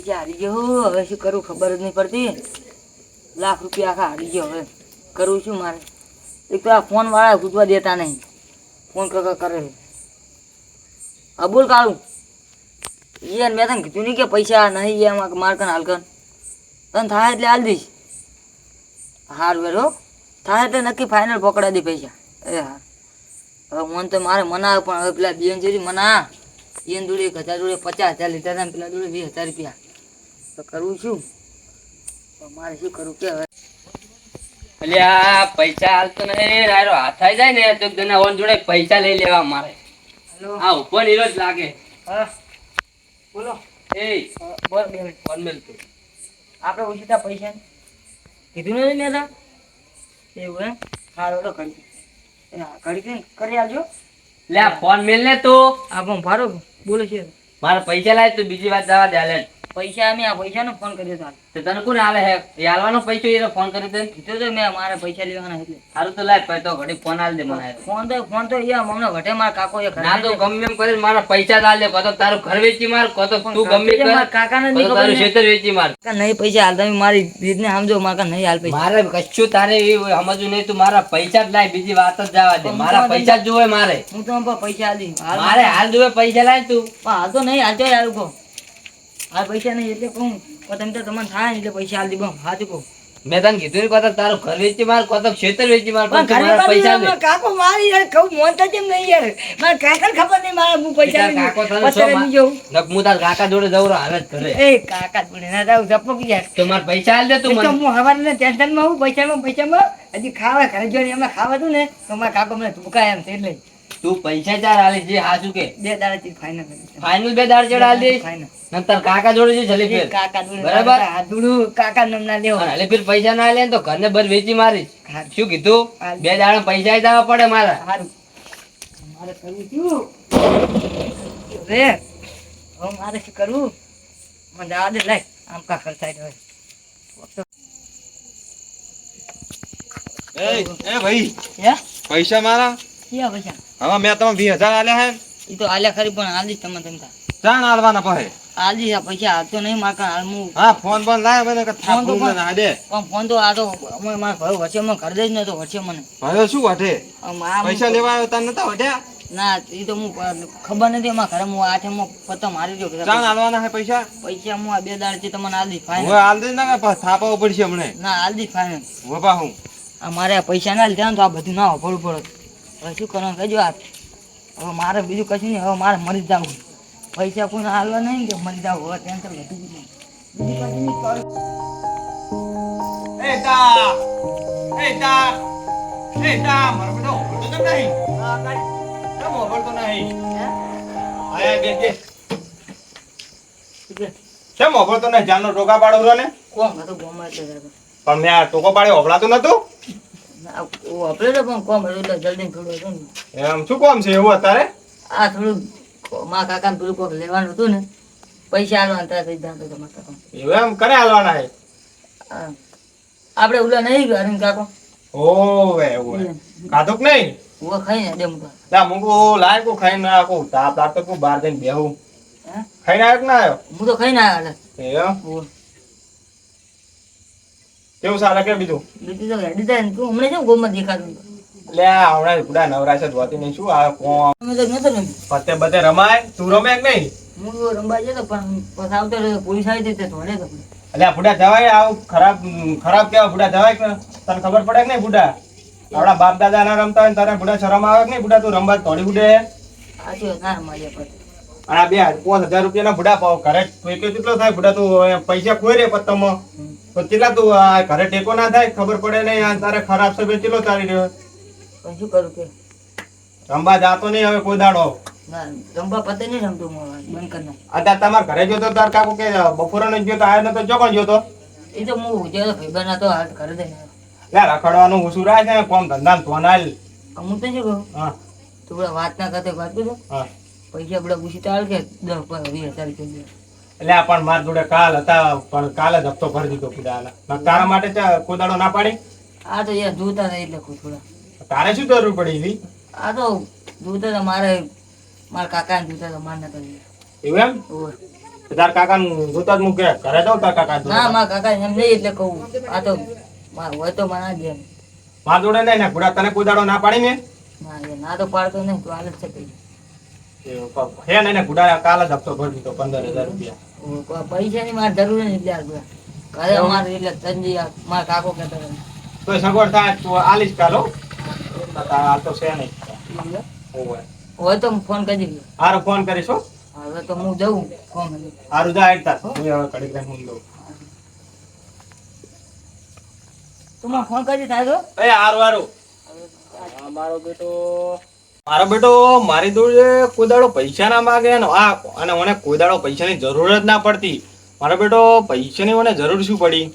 પૈસા હારી ગયો હવે શું કરું ખબર જ નહીં પડતી લાખ રૂપિયા આખા હારી ગયો હવે કરું શું મારે એક તો આ ફોન વાળા પૂછવા દેતા નહીં ફોન કરે હા બોલ કાળું યાર મેં તને કીધું નહીં કે પૈસા નહીં એમાં મારકન હાલકન તને થાય એટલે હાલ દઈશ હારું વેરો થાય એટલે નક્કી ફાઇનલ પકડા દે પૈસા એ હા હવે મન તો મારે મનાવે પણ હવે પેલા બેન જોડી મના બેન જોડે 1000 જોડે 50,000 લીધા હતા પેલા જોડે 20,000 રૂપિયા તો કરવું શું મારે શું કરવું કે હવે અલ્યા પૈસા હાલતો નહીં રાયરો હાથ આવી જાય ને તો તને ઓન જોડે પૈસા લઈ લેવા મારે હેલો આ ઉપર હીરો જ લાગે હા બોલો એ બોલ બે મિનિટ ફોન મેલ તું આપણે ઓછીતા પૈસા કીધું નથી મેં તા એવું એમ સારું તો કરી કરી આવજો લે આ ફોન મેલ ને તું આ પણ ફારો બોલો છે મારા પૈસા લાય તું બીજી વાત જવા દે હાલે પૈસા અમે આ પૈસાનો ફોન કર્યો હતો તો તને કોને હાલે હે એ હાલવાનો પૈસો એ ફોન કરી દે કીધું તો મેં મારે પૈસા લેવાના એટલે સારું તો લાય પછી તો ઘડી ફોન હાલ દે મને ફોન તો યાર મમ્મી ઘટે મારા કાકો એ ના તો ગમે એમ કરી મારા પૈસા હાલ દે કતો તારું ઘર વેચી માર કતો તું ગમે કર કાકાને કતો તારું ખેતર વેચી માર નહીં પૈસા હાલ તમે મારી રીતને સમજો મારા નહીં હાલ પૈસા મારે કશું તારે એ સમજવું નહીં તું મારા પૈસા જ લાય બીજી વાત જ જવા દે મારા પૈસા જ જોવે મારે હું તો પૈસા હાલ દઈશ મારે હાલ જોવે પૈસા લાય તું પણ હાલ તો નહીં હાલતો યાર કહો હાલ પૈસા નહીં એટલે કહું પણ તમે તો તમને થાય ને એટલે પૈસા હાલ દી બહુ હાચું કહું મેં તને કીધું ને કતો તારું ઘર વેચી માર કતો ખેતર વેચી માર પણ તું મારા પૈસા દે કાકો મારી યાર કહું મોનતા કેમ નહીં યાર મારા કાકાને ખબર નહીં મારા હું પૈસા કાકો તને પૈસા નહીં જોઉં નક હું તાર કાકા જોડે જવરો હાલ જ કરે એ કાકા જોડે ના જાવ જપક યાર તો મારા પૈસા હાલ દે તું તો મને હું હવારે ટેન્શનમાં હું પૈસામાં હજી ખાવા ઘરે જોઈને એમાં ખાવા હતું ને તો મારા કાકો મને ધોકાય એમ છે એટલે તું પૈસા ચાર હાલે જે હાચું કે 2 દાડાથી ફાઇનલ ફાઇનલ 2 દાડ ચડ હાલ દે ફાઇનલ નંતર કાકા જોડે જે જલે ફેર કાકા જોડે બરાબર હાથુડું કાકા નામ ના લેવો અને હાલે ફેર પૈસા ના લે ને તો ઘરને બર વેચી મારી શું કીધું 2 દાડા પૈસા જ દેવા પડે મારા સારું મારે કરવું શું રે હવે મારે શું કરવું મને જવા દે લાય આમ કા ખર્ચાઈ રહ્યો એ ભાઈ હે પૈસા મારા ક્યાં પૈસા હવે મેં તમે 20,000 આલ્યા હે એ તો આલ્યા ખરી પણ હાલ દીશ તમે તમતા ચાણ આલવાના પછી હાલ દીશ આ પૈસા હાલતો નહીં મારા હાલ હું હા ફોન પણ લાય મને કે ફોન તો થાપું ના દે પણ ફોન તો આ તો અમે મારા ભાઈ વચ્ચે મને ઘર જ નતો વચ્ચે મને ભાઈ શું વાટે આમ આ પૈસા લેવા આવ્યો તને નતા વઢ્યા ના એ તો હું ખબર નથી એમાં ઘરે હું આઠે પત્તો મારી ચાણ દો આલવાના હે પૈસા પૈસા હું આ 2 દાડથી તમને હાલ દીશ હવે ફાઇનલ હાલ દે ના કે થાપાવું પડશે હમણે ના હાલ દીશ ફાઇનલ વપા હું આ મારે આ પૈસા ના લીધા ને તો આ બધું ના વાપરવું પડે હવે શું કરવાનું કહેજો આ હવે મારે બીજું કશું નહીં હવે મારે મરી જ જવું પૈસા કોઈ હાલવા નહીં કે મરી જવું હવે ટેન્શન વધુ નહીં બીજું કશું નહીં કરું. એ તા મારો બેટો ઓળખતો કેમ નહીં કેમ ઓળખતો નહીં હે? આયા બે શું કે? કેમ ઓળખતો નહીં જાનનો ટોકા પાડો છો ને કોમ હતું ગોમાં એટલે જતો. પણ મેં આ ટોકો પાડ્યો ઓભળાતું નતું ના, વાપરે તો પણ કોમ હતું એટલે જલ્દી થોડું હતું ને એમ શું કોમ છે એવું અત્યારે આ થોડું મારા કાકાને પેલું કોક લેવાનું હતું ને પૈસા આલવા અંતરા થઈ જતો હતો મારા કાકા એવું એમ કરે હાલવાના હે આપણે ઓલા નહીં અરવિંદ કાકો ઓવે કાધુક નહીં હું ખાઈને દે મુકા લા મુકુ લાય કો ખાઈને નાખો તાપ લાગતો કો બહાર જઈને બેહું હે ખાઈને આવ્યો કે ના આવ્યો હું તો ખાઈને આવ્યો એમ કેવું સારા કે બીજું બીજું તો રેડી થાય ને તું હમણાં કેમ ગોમાં દેખાતું હતું? લે હમણાં બુડા નવરાશ જ હોતી નહીં શું આ કોમ અમે તો નતો રમ્યું. પત્તે બધે રમાય તું રમે કે નહીં હું તો રમવા જતો પણ પછી આવતો રહ્યો, પોલીસ આવી હતી તે ધોળે તો એટલે આ બુડા જવાય આવું ખરાબ કેવા બુડા જવાય કે તને ખબર પડે કે નહીં બુડા આપડા બાપ દાદા ના રમતા હોય ને તારે બુડા શરમ આવે કે નહીં બુડા તું રમવા થોડી બુડે આજો ના રમાયા પછી અને આ 5,000 રૂપિયાના બુડા પાવ ઘરે કેટલો થાય બુડા તું પૈસા ખોઈ રે પત્તમાં તો કેટલા તું આ ઘરે ટેકો ના થાય ખબર પડે નહીં આ તારે ખરાબ સમય કેટલો ચાલી રહ્યો પણ શું કરું કે રમવા જાતો નહીં હવે કોઈ દાડો ના રમવા પતે નહીં રમતું હું હવે, બંધ કરી નાખ. અત્યારે તમારે ઘરે જોતો તાર કાકુ કે બપોરે નહીં જોતો આવ્યો નતો ચોકન જોતો એ તો હું જેવો ભાઈબંધ હતો હાલ ઘરે જઈને આવ્યો. લે રખડવાનું હુસું રાખ છે કોમ ધંધા તો નાલ હું તો શું કહું હા તું પેલા વાત ના કરતો વાત કીધું હા પૈસા પેલા પૂછી તો કે 10-20,000 રૂપિયા એટલે આ પણ માર જોડે કાલ હતા પણ કાલે જ હપ્તો ભરી દીધો કુડાના તારા માટે કોઈ દાડો ના પાડી આ તો યાર જોતા હતા એટલે કહું થોડા તારે શું જરૂર પડી એવી આ તો જોતા હતા મારા કાકાને જોતા હતા માર નતા જોતા. એવું એમ ઓવે. તાર કાકા જોતા જ મૂકે ઘરે જાઉં તાર કાકા જોડે. ના મારા કાકા એમ નહીં એટલે કહું આ તો હોય તો મને જ એમ. માર જોડે નહીં ને ઘોડા તને કોઈ દાડો ના પાડી ને ના એ ના તો પાડતો નહીં તો હાલ જ છે કઈ. હે ને ઘોડા કાલ જ હપ્તો ભરી દીધો 15,000 રૂપિયા. પૈસાની મારે જરૂર નહીં એટલે ઘરે અમારે એટલે તંજી મારા કાકો કહેતો હતો. તો સગવડ થાય તો આલીશ કાલો આ તો છે નહીં. ઓવે. હોય તો ફોન કરી દે. હારો ફોન કરીશ હો. હવે તો હું જઉં ફોન કરી. હારું જા હેડ તાર. હું હવે કડીક રહીને ઊંઘ લઉં. તું મને ફોન કરી થાય તો એ હારું હારું. મારો બેટો મારી જોડે કોઈ દાડો પૈસા ના માગે ને અને મને કોઈ દાડો પૈસાની જરૂર જ ના પડતી. મારો બેટો પૈસાની મને જરૂર શું પડી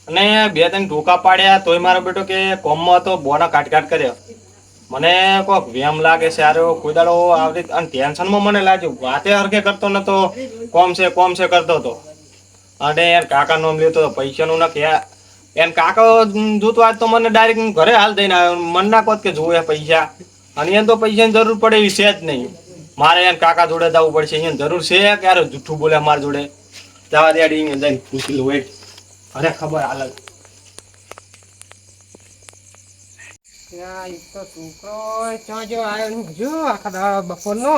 અને 2-3 ટોકા પાડ્યા તોય મારો બેટો કે કોમમાં તો બોનો કાટ કર્યો. મને કોક વેમ લાગે છે યાર કોઈ દાડો આવી અને ટેન્શનમાં મને લાગ્યું વાતે હરખે કરતો નતો કોમ છે કરતો હતો અને યાર કાકા નોમ લેતો હતો પૈસાનું ના કે એમ કાકા જોતો આજ તો મને ડાયરેક્ટ ઘરે હાલ દઈને આવ્યો મન ના કોત કે જોવે પૈસા અને એને તો પૈસાની જરૂર પડે એવી છે જ નહીં. મારે એને કાકા જોડે જવું પડશે એને જરૂર છે કે યાર જૂઠું બોલે મારા જોડે જવા દે જઈને પૂછી લઉં વેટ અરે ખબર હાલ છોકરો ક્યાં જો આવ્યો નહીં હજુ આખા દાડા બપોરનો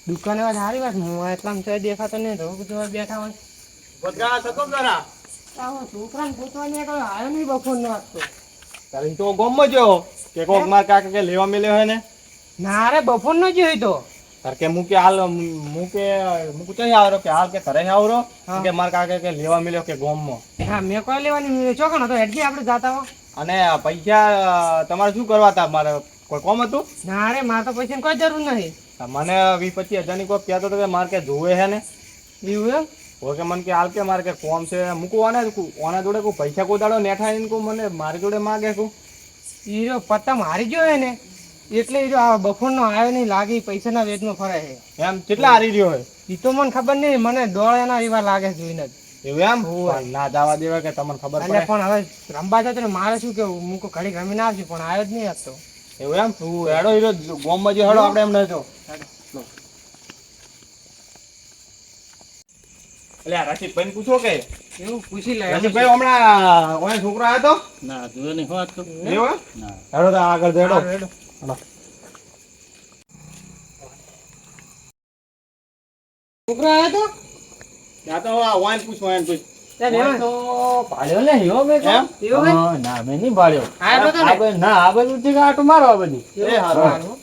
દુકાને વાત સારી વાત હું એટલામાં તો દેખાતો નહીં રોગ જોવા બેઠા હોય બદલા થતો જરા આવો છોકરાને પૂછવાની કોઈ આવ્યો નહીં બપોરનો આજ તો તારી તો ગોમમાં જો કે કોક માર કાકા કે લેવા મેલ્યો હોય ને ના રે બપોરનો જ હોય તો તાર કે મૂકે હાલ મૂકે ચઈ આવરો કે હાલ કે ઘરે આવરો કે માર કાકા કે લેવા મેલ્યો કે ગોમમાં હા મેં કોઈ લેવાની ચોકન હતો હેડજી આપણે જાતા હો અને પૈસા તમારે શું કરવા હતા મારે કોઈ કોમ હતું ના રે મારે તો પૈસાની કોઈ જરૂર નહીં મને 20-25 હજારની કોઈ કહેતો હતો કે મારે કે જોવે છે ને એવું એમ હોય કે મને કે હાલ કે મારે કે કોમ છે મૂકું ઓના જોડે કોઈ પૈસા કોઈ દાડો નેઠા એને કોઈ મને મારી જોડે માગે કોઈ હીરો પત્તા મારી ગયો ને એટલે હીરો આ બપોરનો આવ્યો નહીં લાગે પૈસાના વેચમાં ફરે છે એમ કેટલા હારી રહ્યો હોય એ તો મને ખબર નહીં મને ડોળાના એવા લાગે છે જોઈને જ એવું એમ ના જવા દેવા કે તમને ખબર એટલે પડે પણ હવે રમવા જતો ને મારે શું કેવું હું કોઈ ઘડી રમીને આવશું પણ આવ્યો જ નહીં આપતો એવું એમ હેડો હીરો ગોમમાં જે હેડો આપણે એમ નતો એટલે રશીદભાઈ પૂછો કે એવું પૂછી લે રશીદભાઈ હમણાં ઓય છોકરો આવ્યો તો ના જોયો નહીં હોત તો એવું હેડો તો આગળ હેડો હેડો છોકરો આવ્યો તો ત્યાં તો આ વાઈન પૂછ ત્યાં રહેવાનું. પાડ્યો ને હીરો મેં એમ? એવું હોય? ના મેં નહીં પાડ્યો આવ્યો તો ને? ના આ બધું છે કે આટો મારો આ બધી એ હારું. સારું.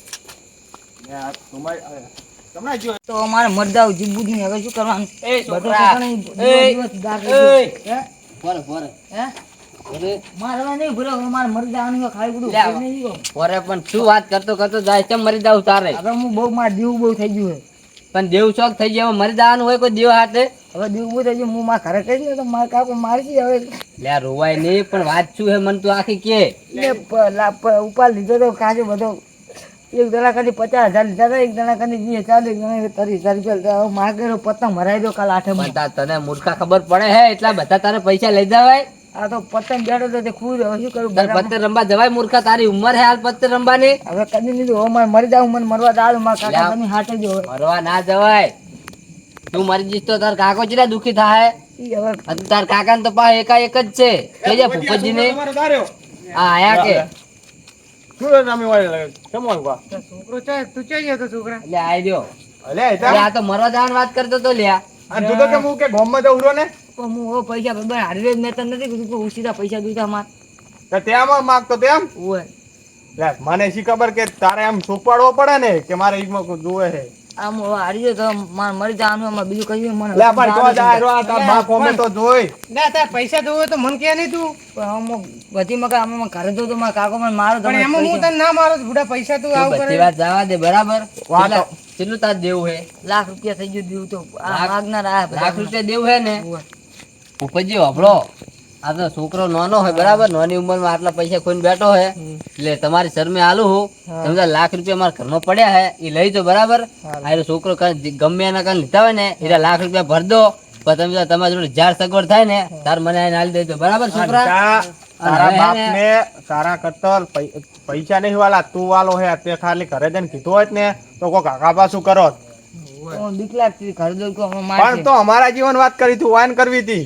તમને જો તો અમારે મરદાવ જીવવું જ નહીં હવે શું કરવાનું એ બધો છોકરા છોકરાને એ દિવસ દાર કરી એ હે? ફરે ફરે હે? મારવા નહીં ભૂલો અમારે મરી જવાનું છે, ખાઈ બધું લે આવો. નહીં ગયો. ફરે પણ શું વાત કરતો જાય છે મરી જાવ તારે હવે હું બહુ માર દેવું બહુ થઈ ગયું છે પણ દેવ શોખ થઈ ગયા મરી જવાનું હોય કોઈ દેવ હાથે હવે દેવું બહુ થઈ ગયું હું મારા ઘરે કહી દઉં તો મારા કાકો મારી છે હવે લે રોવાય નહીં પણ વાત શું હે મને તું આખી કે ઉપાડ લીધો તો કાચો બધો એક દણા ખાલી 50,000 લીધા હતા એક દણા ખાલી 20,000 એક દણા 30,000 રૂપિયા લીધા. હવે મારે ઘરે પતંગ મરાઈ દો કાલ 8 પણ તને મૂર્ખા ખબર પડે હે એટલા બધા તારે પૈસા લઈ જવાય આ તો પતંગ બેઠો તો તે ખુદ હવે શું કરું તાર પત્તે રમવા જવાય મૂર્ખા તારી ઉંમર હે હાલ પત્તે રમવાની હવે કદી લીધું હવે મારે મરી જાવ મને મરવા દાવ મારા કાકા તમે હાટે જો મરવા ના જવાય તું મરી જઈશ તો તાર કાકો ચેટલા દુખી થાય ઈ હવે અને તાર કાકા ને તો પા એક જ છે કઈ જા ભૂપતજી ને તમારે દાર્યો આ આયા કે શું તમે વાળી કેમ વાળવા તો છોકરો છે તું ચઈ ગયો તો છોકરા એટલે આઈ દ્યો અલે એટલે આ તો મરવા જવાની વાત કરતો તો લ્યા અને તું તો કે હું કે ગોમમાં જઉં રહ્યો ને પણ હું હવે પૈસા બરાબર હારી મેં તને નથી કીધું કે ઉછીના પૈસા દીધા માર તો ત્યાં માગતો તેમ ઓય લે મને શી ખબર કે તારે એમ સોપાડવો પડે ને કે મારે ઈમાં કોઈ જોવે છે આમ હવે હારી ગયો તો મારે મરી જવાનું એમાં બીજું કઈ મને લે પણ તો જાય રો આ તાર બાપ હોમે તો જોઈ ના તાર પૈસા જોવે તો મને કે નહીં તું પણ આમ બધી મકા આમાં ઘરે તો મારા કાકો મને મારો પણ એમાં હું તને ના મારો બુડા પૈસા તું આવું બધી કરે વાત જવા દે બરાબર વાત તો- કેટલું તાર દેવું હે લાખ રૂપિયા થઈ ગયું દીવું તો આ લાખ- માગનાર આ બધા લાખ રૂપિયા દેવું હે ને ઓય. ઉપરજી હોભળો આ તો છોકરો નાનો હોય બરાબર નાની ઉંમરમાં આટલા પૈસા ખોઈને બેઠો હે એટલે તમારી શરમે આલું હું તમે તાર લાખ રૂપિયા મારા ઘરમાં પડ્યા હે એ લઈ જો બરાબર આ છોકરો ગમે એના કારણે લીધા હોય ને એ લાખ રૂપિયા ભર દો પણ તમે તમારી જોડે જાર સગવડ થાય ને તાર મને આઈને આલી દેજો બરાબર છોકરા તારા અને બાપ હે ને તારા કરતલ પૈસા નહીં વાલા તું વાલો હે તે ખાલી ઘરે જઈને કીધું હોત ને તો કોઈ કાકા પાછું કરો તો બીક લાગતી હતી, ઘર દોર કોઈ હમણાં પણ મારશે. તો અમારા જીવન વાત કરી તું વાયન કરવી હતી.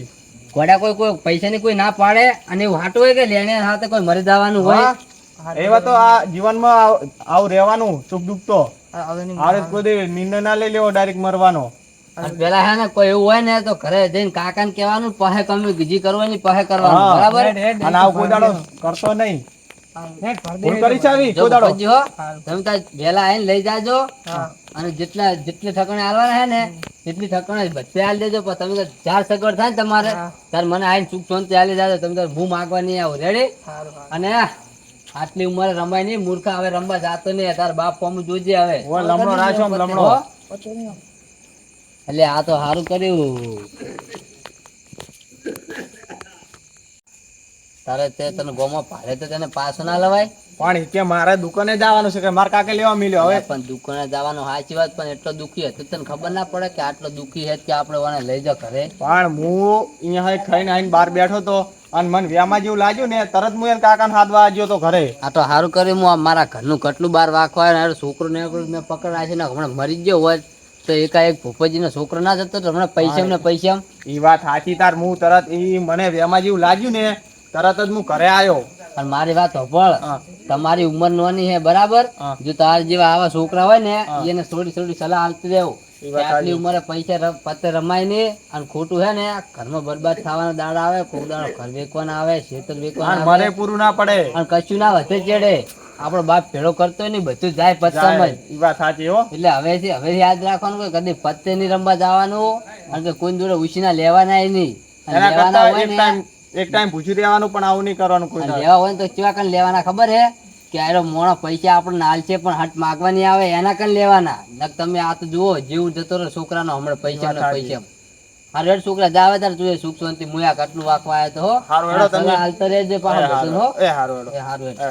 ગોડા કોઈ પૈસાની કોઈ ના પાડે અને એવું હાટું હોય કે લેણે હાથે કોઈ મરી જવાનું હોય. હા? એવા તો આ જીવનમાં આવું રહેવાનું સુખ દુઃખ તો હવે નહીં આરે કોઈ દી નિર્ણય ના લઈ લેવો ડાયરેક્ટ મરવાનો. અને પેલા હે ને કોઈ એવું હોય ને તો ઘરે જઈને કાકાને કહેવાનું પહે કમી બીજી કરવાની પહે કરવાનું હા. બરાબર. અને આવું કોઈ દાડો કરતો નહીં. હેડ ભર દે ભૂલ કરી છે આવી જો કોઈ દાડો. ભૂપતજી હો, તમે તાર વહેલા આવીને લઈ જાજો અને જેટલી ઠકણે હાલવાના હે ને એટલી ઠકણે બધે હાલ દેજો. પણ તમે તાર ચાર સગવડ થાય ને તમારે તાર મને આવીને સુખ શાંતિ હાલી જાજો. તમે તાર હું માગવા નહીં આવું રેડી. અને આટલી ઉંમરે રમાય નહીં મૂર્ખા, હવે રમવા જાતો નહીં. તાર બાપ કોમ જોજે હવે. ઓય લમણો રાખ્યો આમ લમણો. હો? એટલે આ તો સારું કર્યું. તારે તે તને ગોમાં ભાડે તો તેને પાછો ના લવાય. પણ કે મારે દુકાને જવાનું છે કે મારા કાકે લેવા મળ્યો હવે. પણ દુકાને જવાનું સાચી વાત, પણ એટલો દુખી હતો તને ખબર ના પડે કે આટલો દુખી છે કે આપણે ઓને લઈ જાઓ ઘરે. પણ હું અહીંયા ખાઈને આવીને બહાર બેઠો તો અને મને વ્યામાં જેવું લાગ્યું ને તરત હું એને કાકાને હાથવા આવ્યો તો ઘરે. આ તો સારું કર્યું. હું આ મારા ઘરનું કેટલું બહાર વાંખવા આવ્યો ને છોકરો ને મેં પકડાય છે ને હમણાં મરી ગયો હોત તો એકાએક ભૂપતજીનો છોકરો ના જતો તો હમણાં પૈસા ઈ વાત સાચી તાર. હું તરત ઈ મને વ્યામાં જેવું લાગ્યું ને તરત જ હું ઘરે આવ્યો. અને મારી વાત સાંભળ, હા. તમારી ઉંમર નાની છે બરાબર. હા. જો તાર જેવા આવા છોકરા હોય ને હા. એને થોડી થોડી સલાહ આપતી રહેવું ઈ વાત કે આટલી સાચી. ઉંમરે પૈસા પત્તે રમાય નહીં અને ખોટું છે ને ઘરમાં બરબાદ થવાના દાડા આવે, કોક દાડો ઘર વેચવાના આવે, ખેતર અને વેચવાના મને આવે પૂરું ના પડે. અને કશું ના વધે ચેડે. આપણો બાપ ભેળો કરતો નહીં, બધું જાય પત્તામાં જ. ઈ વાત સાચી હો. એટલે હવે યાદ રાખવાનું કે કદી પત્તે નહીં રમવા જવાનું અને કે કોઈ જોડે ઉછીના લેવાના નહીં. અને એના લેવાના કરતા હોય ને એક ટાઈમ પૂછી રહેવાનું પણ આવું નહીં કરવાનું કોઈ અને દાડો. લેવા હોય ને તો કેવા કન લેવાના ખબર હે કે આરો મોણો પૈસા આપણને હાલશે પણ હટ માગવાની આવે એના કન લેવાના. નક તમે આ તો જુઓ જેવું જતો રહે છોકરાનો હમણાં પૈસા ને પૈસા. આ રેડ છોકરા જાવે તાર તું સુખ શાંતિ મુયા કેટલું વાકવા આવ્યો તો હો. હારું હેડો તમે. હાલતો રહેજે પાછો બધું હો. એ હારું હેડો. એ હારું હેડ. એ.